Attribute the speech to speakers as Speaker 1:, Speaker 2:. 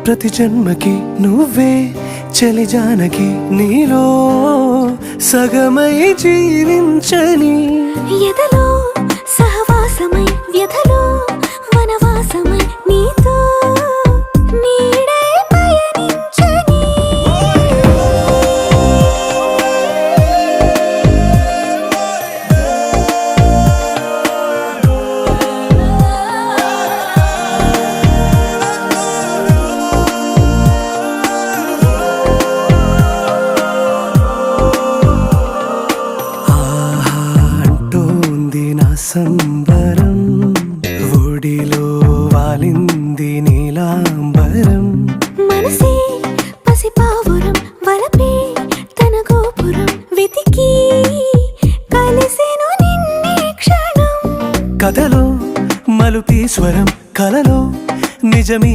Speaker 1: ప్రతి జన్మకి నువ్వే చలి జానకి నీలో సగమై జీవించని
Speaker 2: ఎదలో సహవాసమై వ్యధలో వనవాసమై నీతో నీడై పయనించని
Speaker 1: సంబరం ఒడిలో వాలింది నీలాంబరం
Speaker 2: మనసే పసిపావురం వలపే తన గోపురం వెతికి కలిసెను నిన్నే క్షణం
Speaker 1: కథలో మలుపీ స్వరం కలలో నిజమీ